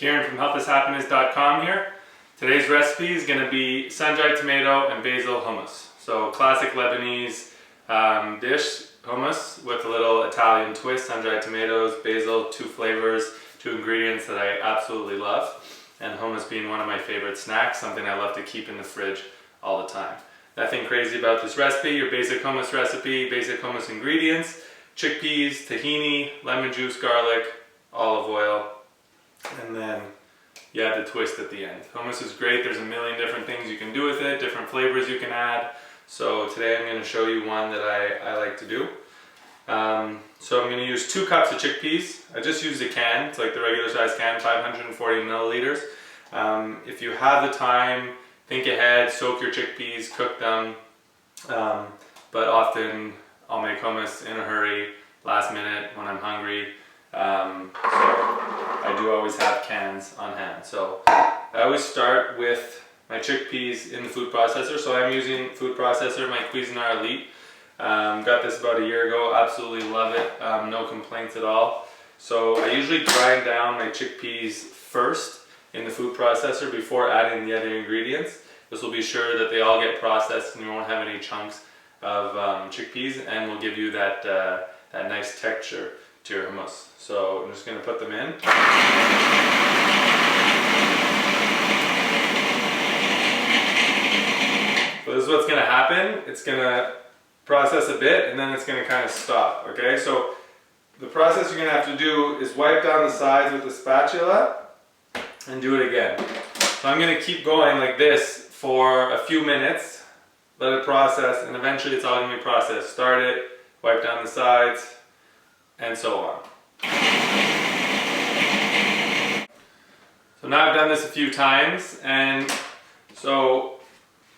Kieran from healthisthappiness.com here. Today's recipe is going to be sun-dried tomato and basil hummus. So classic Lebanese dish, hummus with a little Italian twist, sun-dried tomatoes, basil, two flavors, two ingredients that I absolutely love. And hummus being one of my favorite snacks, something I love to keep in the fridge all the time. Nothing crazy about this recipe, your basic hummus recipe, basic hummus ingredients, chickpeas, tahini, lemon juice, garlic, olive oil, and then you add the twist at the end. Hummus is great, there's a million different things you can do with it, different flavors you can add. So today I'm going to show you one that I like to do. So I'm going to use 2 cups of chickpeas. I just used a can, it's like the regular size can, 540 milliliters. If you have the time, think ahead, soak your chickpeas, cook them. But often I'll make hummus in a hurry, last minute when I'm hungry. So I do always have cans on hand. So I always start with my chickpeas in the food processor. So I'm using food processor, my Cuisinart Elite. Got this about a year ago, absolutely love it, no complaints at all. So I usually grind down my chickpeas first in the food processor before adding the other ingredients. This will be sure that they all get processed and you won't have any chunks of chickpeas, and will give you that, that nice texture to your hummus. So I'm just going to put them in. So this is what's going to happen. It's going to process a bit and then it's going to kind of stop. Okay, so the process you're going to have to do is wipe down the sides with the spatula and do it again. So I'm going to keep going like this for a few minutes, let it process, and eventually it's all going to be processed. Start it, wipe down the sides, and so on. So now I've done this a few times, and so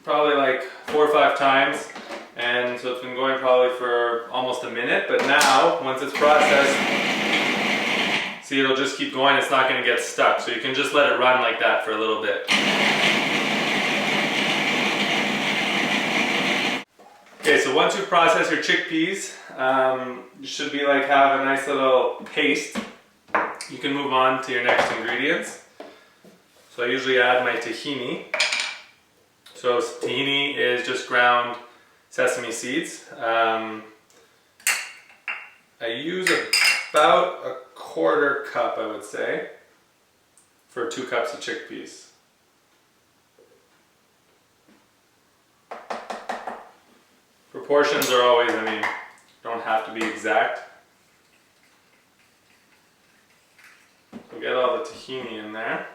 probably like 4 or 5 times, and so it's been going probably for almost a minute. But now once it's processed, see, it'll just keep going, it's not going to get stuck, so you can just let it run like that for a little bit. Okay, so once you process your chickpeas, you should be like have a nice little paste. You can move on to your next ingredients. So I usually add my tahini. So tahini is just ground sesame seeds. I use about a 1/4 cup, I would say, for 2 cups of chickpeas. Proportions are always, I mean, don't have to be exact. So get all the tahini in there.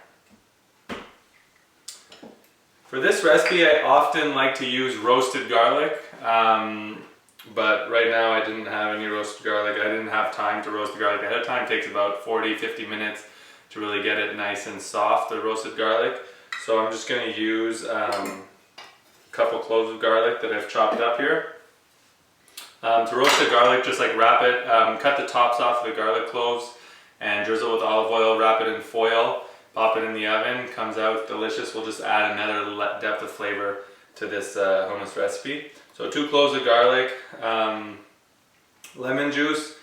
For this recipe, I often like to use roasted garlic, but right now I didn't have any roasted garlic. I didn't have time to roast the garlic ahead of time. It takes about 40-50 minutes to really get it nice and soft, the roasted garlic. So I'm just going to use a couple cloves of garlic that I've chopped up here. To roast the garlic, just like wrap it, cut the tops off of the garlic cloves and drizzle with olive oil, wrap it in foil, pop it in the oven, comes out delicious. We'll just add another depth of flavor to this hummus recipe. So 2 cloves of garlic, lemon juice.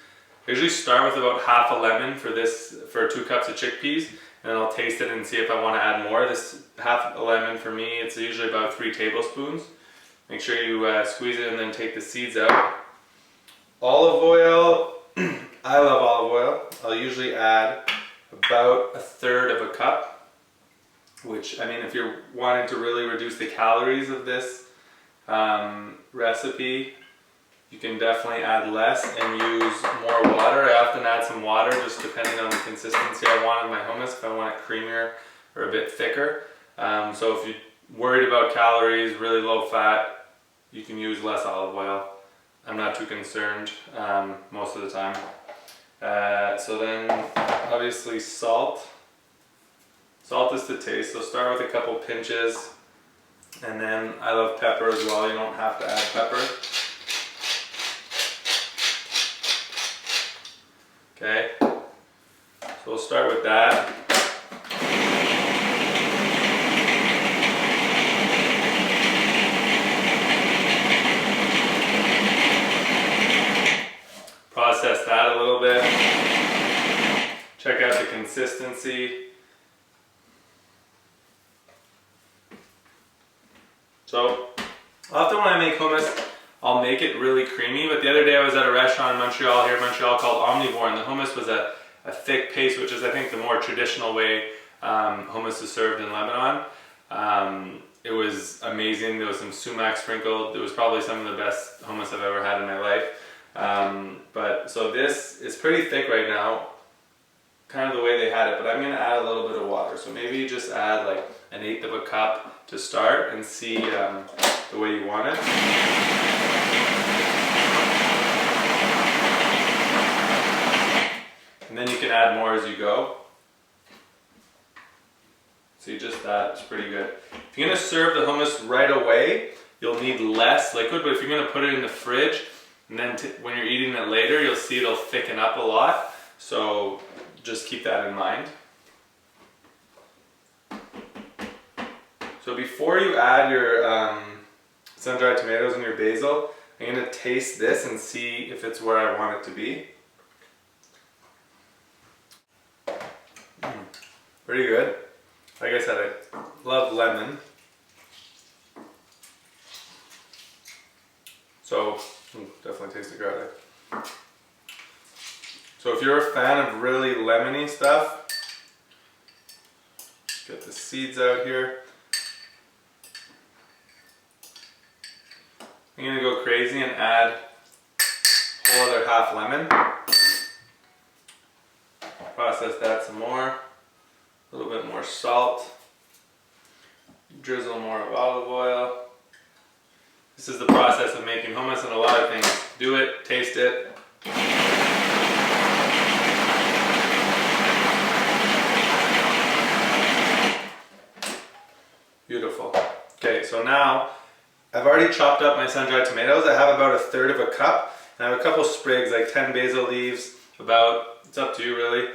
I usually start with about half a lemon for 2 cups of chickpeas, and then I'll taste it and see if I want to add more. This half a lemon for me, it's usually about 3 tablespoons. Make sure you squeeze it and then take the seeds out. Olive oil, I love olive oil. I'll usually add about 1/3 of a cup, which, I mean, if you're wanting to really reduce the calories of this recipe, you can definitely add less and use more water. I often add some water just depending on the consistency I want in my hummus, if I want it creamier or a bit thicker. So if you're worried about calories, really low fat, you can use less olive oil. I'm not too concerned most of the time. So then obviously salt. Salt is to taste, so start with a couple pinches, and then I love pepper as well. You don't have to add pepper. Okay, so we'll start with that. Process that a little bit. Check out the consistency. So often when I make hummus, I'll make it really creamy, but the other day I was at a restaurant in Montreal, here in Montreal, called Omnivore, and the hummus was a thick paste, which is I think the more traditional way hummus is served in Lebanon. It was amazing. There was some sumac sprinkled. It was probably some of the best hummus I've ever had in my life. So this is pretty thick right now, kind of the way they had it, but I'm going to add a little bit of water. So maybe you just add like 1/8 of a cup to start and see the way you want it. And then you can add more as you go. See, just that, it's pretty good. If you're going to serve the hummus right away, you'll need less liquid, but if you're going to put it in the fridge, and then when you're eating it later, you'll see it'll thicken up a lot. So just keep that in mind. So before you add your sun-dried tomatoes and your basil, I'm going to taste this and see if it's where I want it to be. Pretty good. Like I said, I love lemon. So, definitely taste the garlic. So if you're a fan of really lemony stuff, get the seeds out here. I'm going to go crazy and add a whole other half lemon. Process that some more. A little bit more salt. Drizzle more of olive oil. This is the process of making hummus and a lot of things. Do it, taste it. Beautiful. Okay, so now I've already chopped up my sun-dried tomatoes. I have about 1/3 of a cup. And I have a couple sprigs, like 10 basil leaves, it's up to you really.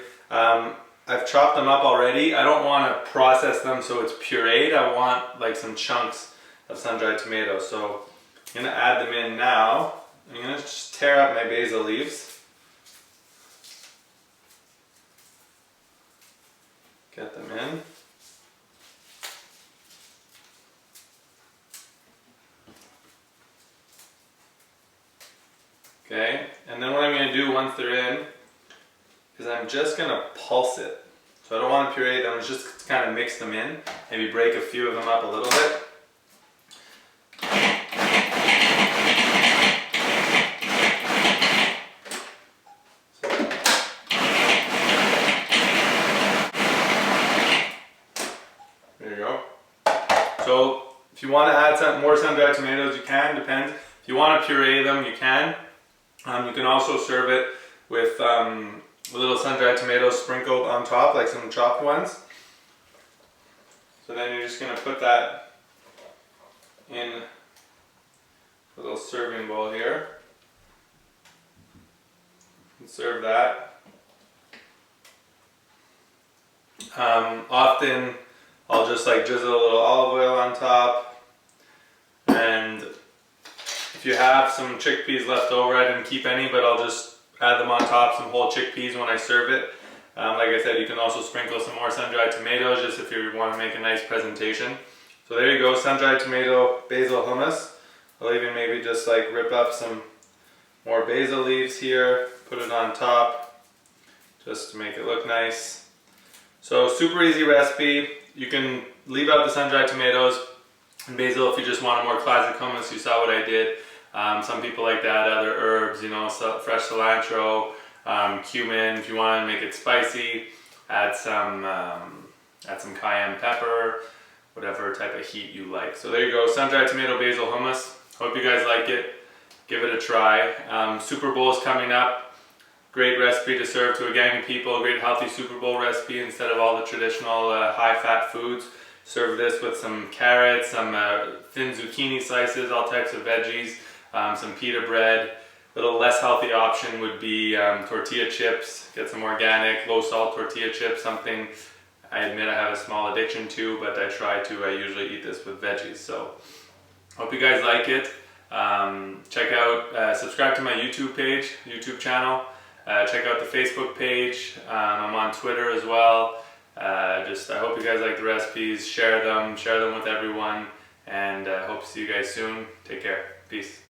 I've chopped them up already. I don't want to process them so it's pureed. I want like some chunks of sun-dried tomatoes. So I'm going to add them in now. I'm going to just tear up my basil leaves. Get them in. Okay, and then what I'm going to do once they're in is I'm just going to pulse it. So I don't want to puree them, just kind of mix them in. Maybe break a few of them up a little bit. There you go. So if you want to add some more sun-dried tomatoes, you can, depends. If you want to puree them, you can. You can also serve it with a little sun-dried tomatoes sprinkled on top, like some chopped ones. So then you're just going to put that in a little serving bowl here. And serve that. Often I'll just like drizzle a little olive oil on top, and if you have some chickpeas left over, I didn't keep any, but I'll just add them on top, some whole chickpeas when I serve it. Like I said, you can also sprinkle some more sun-dried tomatoes just if you want to make a nice presentation. So there you go, sun-dried tomato basil hummus. I'll even maybe just like rip up some more basil leaves here, put it on top, just to make it look nice. So super easy recipe. You can leave out the sun-dried tomatoes and basil if you just want a more classic hummus. You saw what I did. Some people like to add other herbs, you know, fresh cilantro, cumin. If you want to make it spicy, add some cayenne pepper, whatever type of heat you like. So there you go, sun-dried tomato basil hummus. Hope you guys like it. Give it a try. Super Bowl is coming up. Great recipe to serve to a gang of people. Great healthy Super Bowl recipe instead of all the traditional high-fat foods. Serve this with some carrots, some thin zucchini slices, all types of veggies, some pita bread. A little less healthy option would be tortilla chips. Get some organic, low-salt tortilla chips, something I admit I have a small addiction to, but I usually eat this with veggies. So hope you guys like it. Check out, subscribe to my YouTube channel. Check out the Facebook page. I'm on Twitter as well. I hope you guys like the recipes. Share them with everyone. and hope to see you guys soon. Take care. Peace.